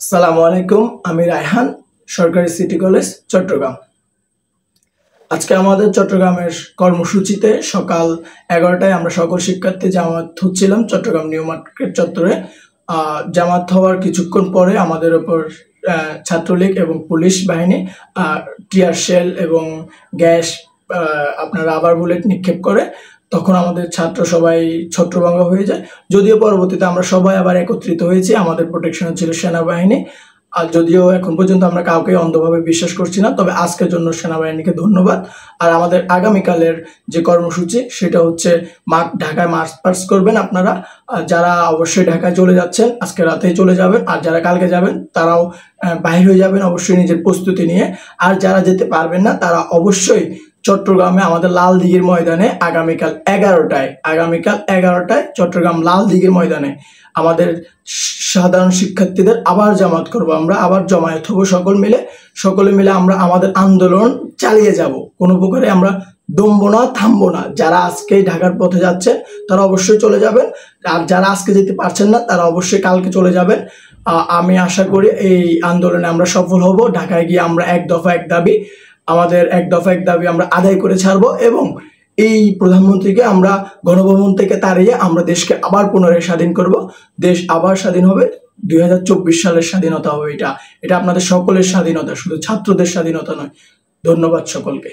আসসালামু আলাইকুম। আমি রায়হান, সরকারি সিটি কলেজ চট্টগ্রাম। আজকে আমাদের চট্টগ্রামের কর্মসূচিতে সকাল 11টায় আমরা সকল শিক্ষার্থী জামাত হচ্ছিলাম চট্টগ্রাম নিউ মার্কেট চত্বরে। জামাত হওয়ার কিছুক্ষণ পরে আমাদের উপর ছাত্রলীগ এবং পুলিশ বাহিনী টিয়ার শেল এবং গ্যাস আপনার রাবার বুলেট নিক্ষেপ করে। তখন আমাদের ছাত্র সবাই ছত্রভঙ্গ হয়ে যায়। যদিও পরবর্তীতে আমরা সবাই আবার একত্রিত হয়েছি, আমাদের প্রোটেকশনে ছিল সেনাবাহিনী। আর যদিও এখন পর্যন্ত আমরা কাউকে অন্ধভাবে বিশ্বাস করছি না, তবে আজকের জন্য সেনাবাহিনীকে ধন্যবাদ। আর আমাদের আগামীকালের যে কর্মসূচি সেটা হচ্ছে ঢাকায় মার্চ পাস্ট করবেন আপনারা। যারা অবশ্যই ঢাকায় চলে যাচ্ছেন আজকে রাতেই চলে যাবেন, আর যারা কালকে যাবেন তারাও বাহির হয়ে যাবেন অবশ্যই নিজের প্রস্তুতি নিয়ে। আর যারা যেতে পারবেন না তারা অবশ্যই চট্টগ্রামে আমাদের লাল দিঘির ময়দানে আগামীকাল 11টায় চট্টগ্রাম লাল দিঘির ময়দানে আমাদের সাধারণ শিক্ষার্থীদের আবার জামাত করব, আমরা আবার জমায়েত হব সকলে মিলে আমরা আমাদের আন্দোলন চালিয়ে যাব। কোনো প্রকারে আমরা দমবো না, থামবো না। যারা আজকে ঢাকার পথে যাচ্ছে তারা অবশ্যই চলে যাবেন, আর যারা আজকে যেতে পারছেন না তারা অবশ্যই কালকে চলে যাবেন। আমি আশা করি এই আন্দোলনে আমরা সফল হব। ঢাকায় গিয়ে আমরা এক দফা এক দাবি আমরা আদায় করে ছাড়বো, এবং এই প্রধানমন্ত্রীকে আমরা গণভবন থেকে তাড়িয়ে আমরা দেশকে আবার পুনরায় স্বাধীন করব। দেশ আবার স্বাধীন হবে, 2024 সালের স্বাধীনতা হবে। এটা আপনাদের সকলের স্বাধীনতা, শুধু ছাত্রদের স্বাধীনতা নয়। ধন্যবাদ সকলকে।